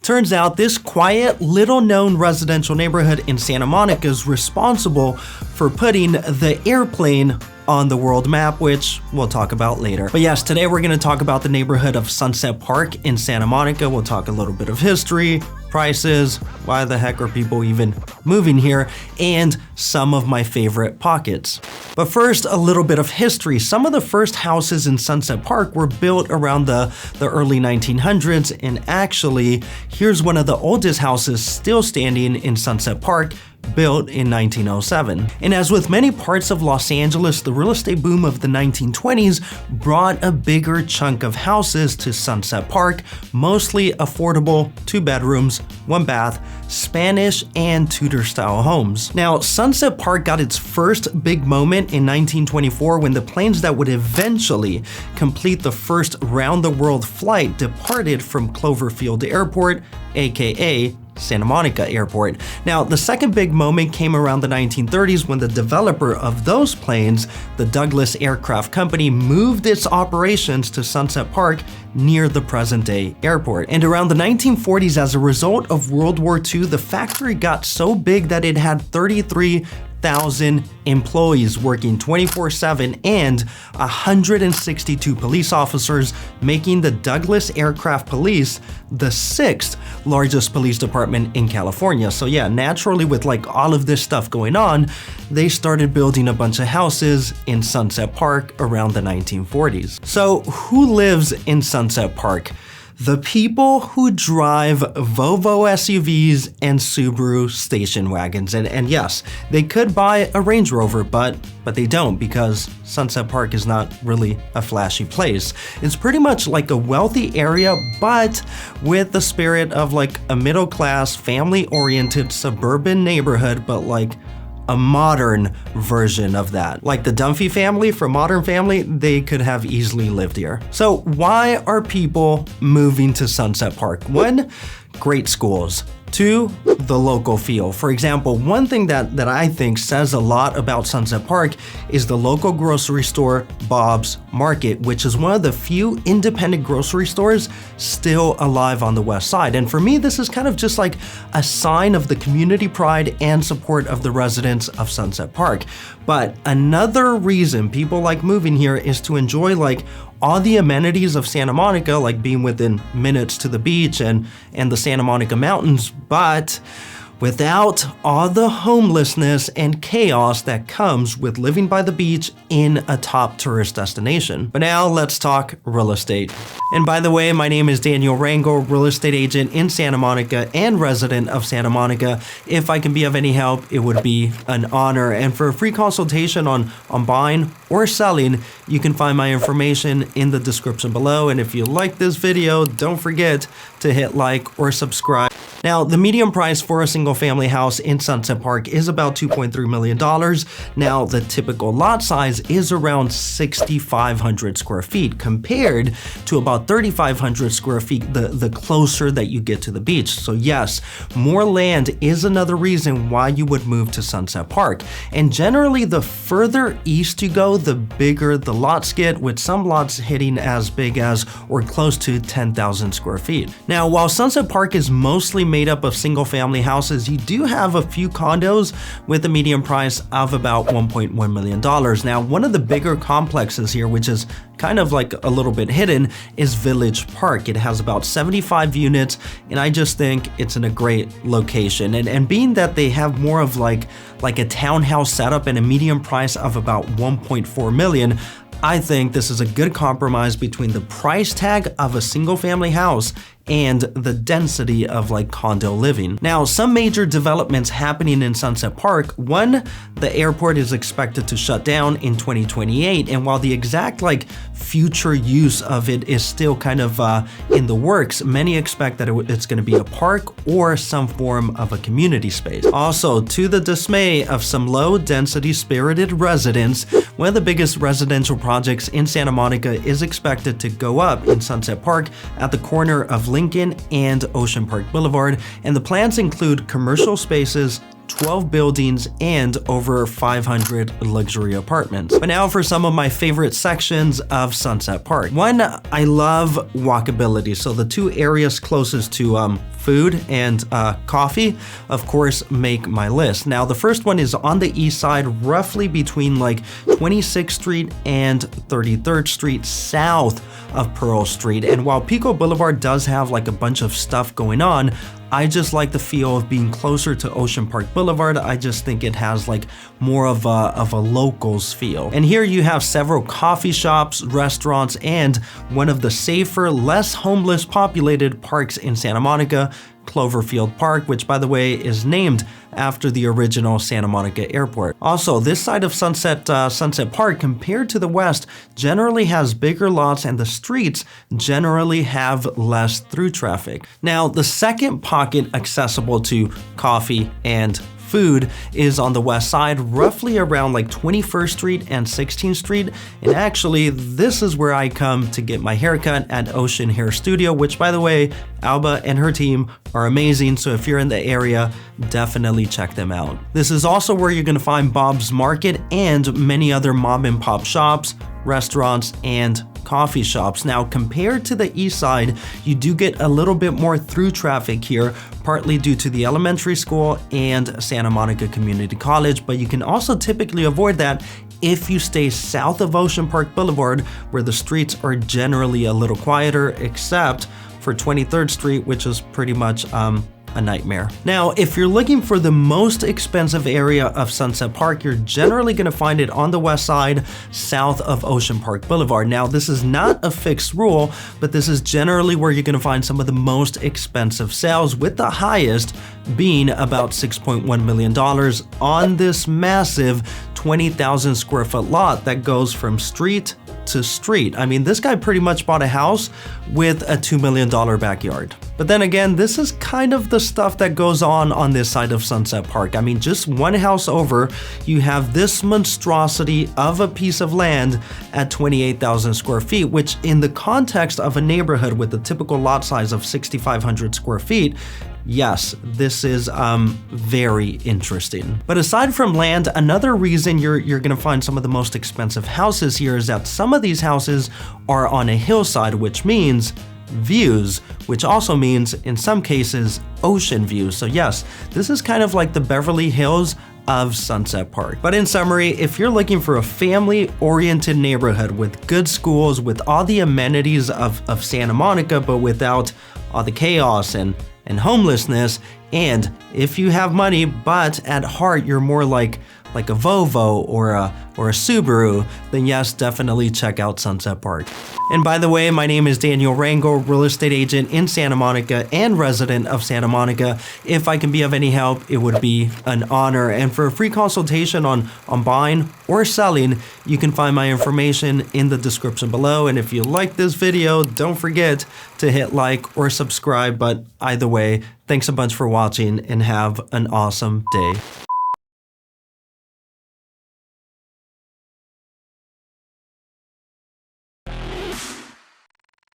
Turns out this quiet, little-known residential neighborhood in Santa Monica is responsible for putting the airplane on the world map, which we'll talk about later. But yes, today we're going to talk about the neighborhood of Sunset Park in Santa Monica. We'll talk a little bit of history, prices, why the heck are people even moving here, and some of my favorite pockets. But first, a little bit of history. Some of the first houses in Sunset Park were built around the early 1900s, and actually, here's one of the oldest houses still standing in Sunset Park, built in 1907. And as with many parts of Los Angeles, the real estate boom of the 1920s brought a bigger chunk of houses to Sunset Park, mostly affordable 2 bedrooms, 1 bath, Spanish and Tudor style homes. Now, Sunset Park got its first big moment in 1924 when the planes that would eventually complete the first round-the-world flight departed from Cloverfield Airport, aka Santa Monica Airport. Now, the second big moment came around the 1930s when the developer of those planes, the Douglas Aircraft Company, moved its operations to Sunset Park near the present-day airport. And around the 1940s, as a result of World War II, the factory got so big that it had 33,000 employees working 24/7 and 162 police officers, making the Douglas Aircraft Police the 6th largest police department in California. So yeah, naturally with like all of this stuff going on, they started building a bunch of houses in Sunset Park around the 1940s. So who lives in Sunset Park? The people who drive Volvo SUVs and Subaru station wagons. And yes, they could buy a Range Rover, but they don't, because Sunset Park is not really a flashy place. It's pretty much like a wealthy area, but with the spirit of like a middle-class, family-oriented suburban neighborhood, but like a modern version of that. Like the Dunphy family from Modern Family, they could have easily lived here. So why are people moving to Sunset Park? 1, great schools. 2, the local feel. For example, one thing that I think says a lot about Sunset Park is the local grocery store, Bob's Market, which is one of the few independent grocery stores still alive on the west side. And for me, this is kind of just like a sign of the community pride and support of the residents of Sunset Park. But another reason people like moving here is to enjoy like all the amenities of Santa Monica, like being within minutes to the beach and the Santa Monica Mountains, but without all the homelessness and chaos that comes with living by the beach in a top tourist destination. But now let's talk real estate. And by the way, my name is Daniel Rangel, real estate agent in Santa Monica and resident of Santa Monica. If I can be of any help, it would be an honor. And for a free consultation on buying or selling, you can find my information in the description below. And if you like this video, don't forget to hit like or subscribe. Now, the median price for a single family house in Sunset Park is about $2.3 million. Now, the typical lot size is around 6,500 square feet compared to about 3,500 square feet the closer that you get to the beach. So yes, more land is another reason why you would move to Sunset Park. And generally, the further east you go, the bigger the lots get, with some lots hitting as big as or close to 10,000 square feet. Now, while Sunset Park is mostly made up of single family houses, you do have a few condos with a median price of about $1.1 million. Now, one of the bigger complexes here, which is kind of like a little bit hidden, is Village Park. It has about 75 units, and I just think it's in a great location. And being that they have more of like a townhouse setup and a median price of about 1.4 million, I think this is a good compromise between the price tag of a single family house and the density of like condo living. Now, some major developments happening in Sunset Park. 1, the airport is expected to shut down in 2028, and while the exact like future use of it is still kind of in the works, many expect that it's going to be a park or some form of a community space. Also, to the dismay of some low-density spirited residents, one of the biggest residential projects in Santa Monica is expected to go up in Sunset Park at the corner of Lincoln and Ocean Park Boulevard, and the plans include commercial spaces, 12 buildings and over 500 luxury apartments. But now for some of my favorite sections of Sunset Park. One, I love walkability. So the two areas closest to food and coffee, of course, make my list. Now, the first one is on the east side, roughly between like 26th Street and 33rd Street, south of Pearl Street. And while Pico Boulevard does have like a bunch of stuff going on, I just like the feel of being closer to Ocean Park Boulevard. I just think it has like more of a locals feel. And here you have several coffee shops, restaurants, and one of the safer, less homeless populated parks in Santa Monica, Cloverfield Park, which by the way is named after the original Santa Monica Airport. Also, this side of Sunset Park compared to the west generally has bigger lots and the streets generally have less through traffic. Now, the second pocket accessible to coffee and food is on the west side, roughly around like 21st Street and 16th Street. And actually, this is where I come to get my haircut at Ocean Hair Studio, which by the way, Alba and her team are amazing. So if you're in the area, definitely check them out. This is also where you're gonna find Bob's Market and many other mom and pop shops, restaurants, and coffee shops. Now, compared to the east side, you do get a little bit more through traffic here, partly due to the elementary school and Santa Monica Community College, but you can also typically avoid that if you stay south of Ocean Park Boulevard, where the streets are generally a little quieter, except for 23rd Street, which is pretty much a nightmare. Now, if you're looking for the most expensive area of Sunset Park, you're generally gonna find it on the west side, south of Ocean Park Boulevard. Now, this is not a fixed rule, but this is generally where you're gonna find some of the most expensive sales, with the highest being about $6.1 million on this massive 20,000 square foot lot that goes from street to street. I mean, this guy pretty much bought a house with a $2 million backyard. But then again, this is kind of the stuff that goes on this side of Sunset Park. I mean, just one house over, you have this monstrosity of a piece of land at 28,000 square feet, which in the context of a neighborhood with a typical lot size of 6,500 square feet, yes, this is very interesting. But aside from land, another reason you're gonna find some of the most expensive houses here is that some of these houses are on a hillside, which means views, which also means in some cases ocean views. So yes, this is kind of like the Beverly Hills of Sunset Park. But in summary, if you're looking for a family-oriented neighborhood with good schools, with all the amenities of Santa Monica, but without all the chaos and homelessness, and if you have money, but at heart you're more like a Volvo or a Subaru, then yes, definitely check out Sunset Park. And by the way, my name is Daniel Rangel, real estate agent in Santa Monica and resident of Santa Monica. If I can be of any help, it would be an honor. And for a free consultation on buying or selling, you can find my information in the description below. And if you like this video, don't forget to hit like or subscribe. But either way, thanks a bunch for watching and have an awesome day.